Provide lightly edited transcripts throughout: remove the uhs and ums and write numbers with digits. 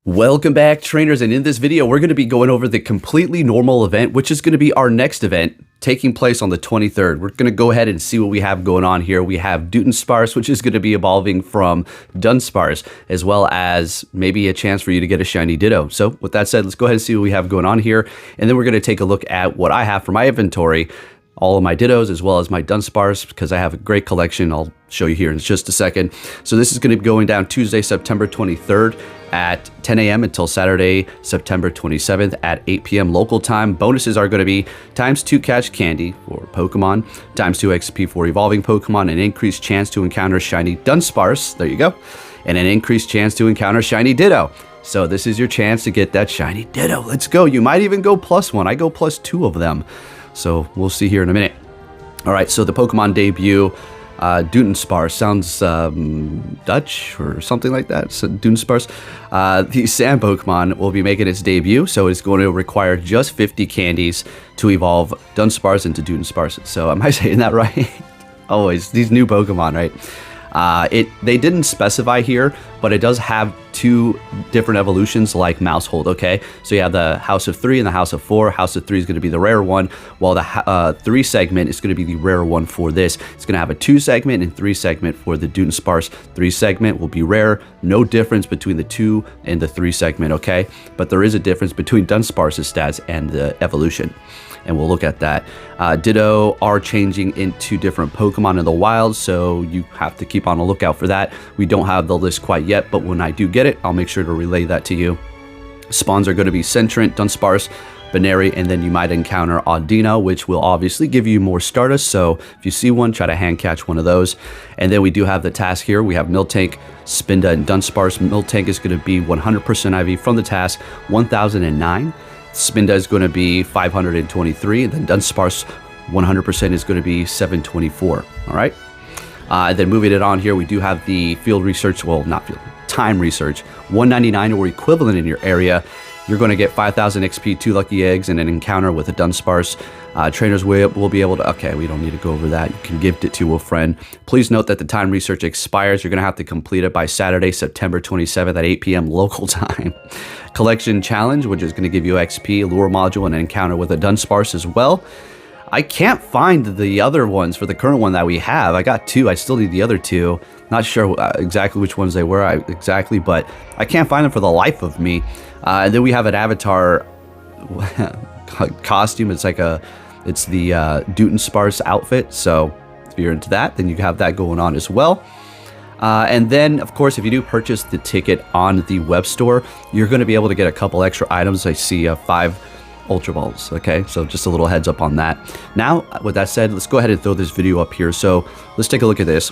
Welcome back, trainers, and in this video we're going to be going over the completely normal event, which is going to be our next event taking place on the 23rd. We're going to go ahead and see what we have going on here. We have Dudunsparce, which is going to be evolving from Dunsparce, as well as maybe a chance for you to get a shiny Ditto. So with that said, let's go ahead and see what we have going on here, and then we're going to take a look at what I have for my inventory, all of my Dittos as well as my Dunsparce, because I have a great collection. I'll show you here in just a second. So this is going to be going down Tuesday, September 23rd at 10 a.m. until Saturday, September 27th at 8 p.m. local time. Bonuses are going to be ×2 catch candy for Pokemon, ×2 XP for evolving Pokemon, an increased chance to encounter shiny Dunsparce, there you go, and an increased chance to encounter shiny Ditto. So this is your chance to get that shiny Ditto. Let's go. You might even go +1. I go +2 of them. So we'll see here in a minute. All right, so the Pokemon debut, Dudunsparce, sounds Dutch or something like that. So Dudunsparce. The Sand Pokemon will be making its debut, so it's going to require just 50 candies to evolve Dunsparce into Dudunsparce. So am I saying that right? Always these new Pokemon, right? They didn't specify here, but it does have two different evolutions like Mousehold, okay? So you have the House of 3 and the House of 4. House of 3 is going to be the rare one, while the 3 segment is going to be the rare one for this. It's going to have a 2 segment and 3 segment for the Dudunsparce. 3 segment will be rare. No difference between the 2 and the 3 segment, okay? But there is a difference between Dunsparce's stats and the evolution, and we'll look at that. Ditto are changing into different Pokemon in the wild, so you have to keep on a lookout for that. We don't have the list quite yet, but when I do get it, I'll make sure to relay that to you. Spawns are going to be Centrant, Dunsparce, Baneri, and then you might encounter Audino, which will obviously give you more Stardust, so if you see one, try to hand catch one of those. And then we do have the task here. We have Miltank, Spinda, and Dunsparce. Miltank is going to be 100% IV from the task, 1009. Spinda is going to be 523, and then Dunsparce 100% is going to be 724. All right. Then moving it on here, we do have the field research, well, not field, time research, 199 or equivalent in your area. You're going to get 5,000 XP, 2 lucky eggs, and an encounter with a Dunsparce. Trainers will be able to, okay, we don't need to go over that. You can gift it to a friend. Please note that the time research expires. You're going to have to complete it by Saturday, September 27th at 8 p.m. local time. Collection challenge, which is going to give you XP, lure module, and an encounter with a Dunsparce as well. I can't find the other ones for the current one that we have. I got 2. I still need the other 2. Not sure exactly which ones they were exactly, but I can't find them for the life of me. And then we have an avatar costume. It's like it's the Dudunsparce outfit. So if you're into that, then you have that going on as well. And then, of course, if you do purchase the ticket on the web store, you're going to be able to get a couple extra items. I see 5 Ultra Balls. Okay, so just a little heads up on that. Now, with that said, let's go ahead and throw this video up here. So let's take a look at this.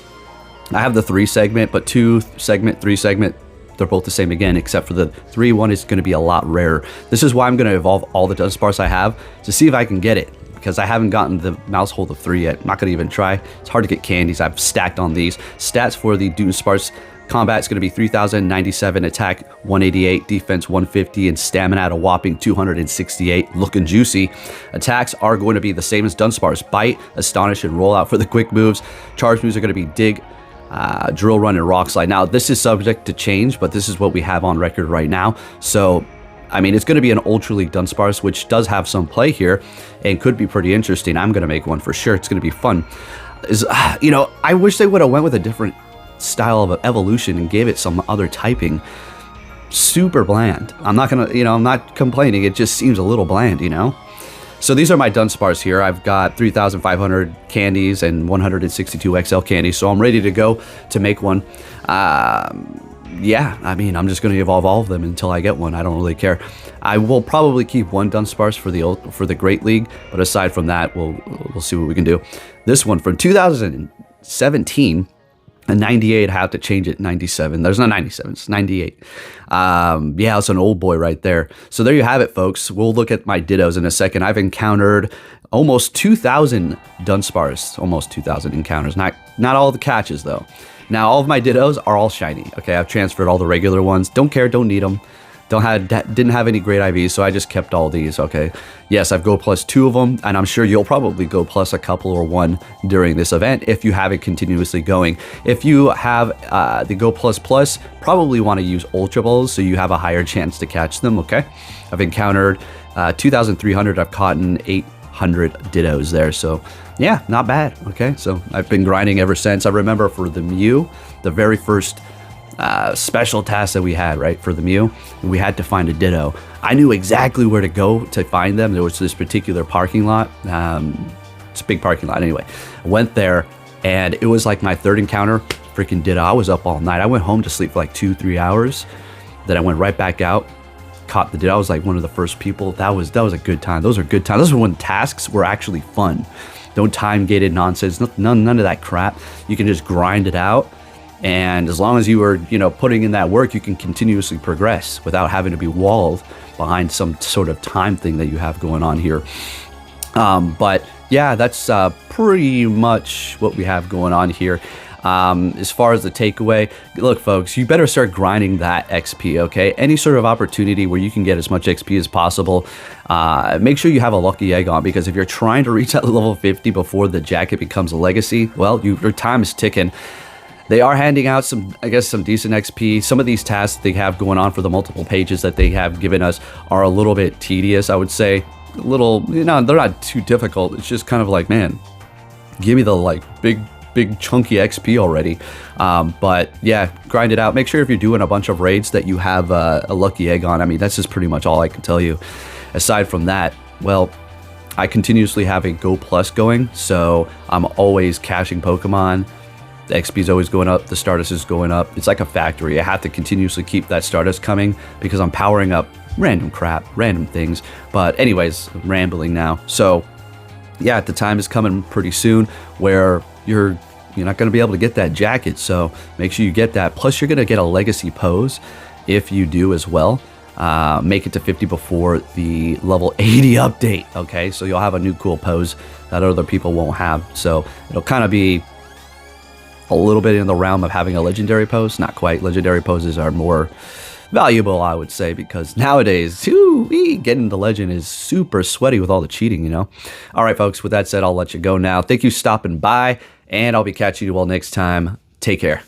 I have the 3 segment, but 2 segment, 3 segment, they're both the same again, except for the 3 one is going to be a lot rarer. This is why I'm going to evolve all the Dunsparce I have to see if I can get it, because I haven't gotten the Mousehold of 3 yet. I'm not going to even try. It's hard to get candies. I've stacked on these. Stats for the Dudunsparce combat is going to be 3,097, attack 188, defense 150, and stamina at a whopping 268. Looking juicy. Attacks are going to be the same as Dunsparce: Bite, Astonish, and Roll Out for the quick moves. Charge moves are going to be Dig, Drill, Run, and Rock Slide. Now, this is subject to change, but this is what we have on record right now. So, I mean, it's going to be an Ultra League Dunsparce, which does have some play here and could be pretty interesting. I'm going to make one for sure. It's going to be fun. You know, I wish they would have went with a different style of evolution and gave it some other typing. Super bland. I'm not gonna, I'm not complaining. It just seems a little bland, So these are my Dunsparce here. I've got 3,500 candies and 162 XL candies, so I'm ready to go to make one. Yeah, I mean, I'm just going to evolve all of them until I get one. I don't really care. I will probably keep one Dunsparce for the Great League, but aside from that, we'll see what we can do. This one from 2017. And 98, I have to change it, 97. There's not 97, it's 98. Yeah, it's an old boy right there. So there you have it, folks. We'll look at my Dittos in a second. I've encountered almost 2,000 Dunsparce, almost 2,000 encounters. Not all the catches, though. Now, all of my Dittos are all shiny. Okay, I've transferred all the regular ones. Don't care, don't need them. Didn't have any great IVs, so I just kept all these. Okay, yes, I've Go Plus 2 of them, and I'm sure you'll probably Go Plus a couple or one during this event if you have it continuously going. If you have the Go Plus Plus, probably want to use Ultra Balls so you have a higher chance to catch them. Okay, I've encountered 2,300. I've caught 800 Dittos there, so yeah, not bad. Okay, so I've been grinding ever since. I remember for the Mew, the very first special task that we had, right, for the Mew, we had to find a Ditto. I knew exactly where to go to find them. There was this particular parking lot. It's a big parking lot anyway. I went there, and it was like my third encounter. Freaking Ditto. I was up all night. I went home to sleep for like 2-3 hours. Then I went right back out, caught the Ditto. I was like one of the first people. That was a good time. Those are good times. Those were when tasks were actually fun. No time-gated nonsense. None of that crap. You can just grind it out. And as long as you were, putting in that work, you can continuously progress without having to be walled behind some sort of time thing that you have going on here. But yeah, that's pretty much what we have going on here. As far as the takeaway, look, folks, you better start grinding that XP, okay? Any sort of opportunity where you can get as much XP as possible, make sure you have a lucky egg on, because if you're trying to reach that level 50 before the jacket becomes a legacy, well, your time is ticking. They are handing out some decent XP. Some of these tasks they have going on for the multiple pages that they have given us are a little bit tedious, I would say. A little, they're not too difficult. It's just kind of like, man, give me the like big chunky XP already. But yeah, grind it out. Make sure if you're doing a bunch of raids that you have a lucky egg on. I mean, that's just pretty much all I can tell you. Aside from that, well, I continuously have a Go Plus going, so I'm always caching Pokemon. The XP is always going up, the Stardust is going up. It's like a factory. I have to continuously keep that Stardust coming because I'm powering up random crap, random things. But anyways, I'm rambling now. So yeah, the time is coming pretty soon where you're not going to be able to get that jacket. So make sure you get that. Plus you're going to get a legacy pose if you do as well. Make it to 50 before the level 80 update. Okay, so you'll have a new cool pose that other people won't have. So it'll kind of be a little bit in the realm of having a legendary pose. Not quite. Legendary poses are more valuable, I would say, because nowadays, getting the legend is super sweaty with all the cheating, All right, folks, with that said, I'll let you go now. Thank you for stopping by, and I'll be catching you all next time. Take care.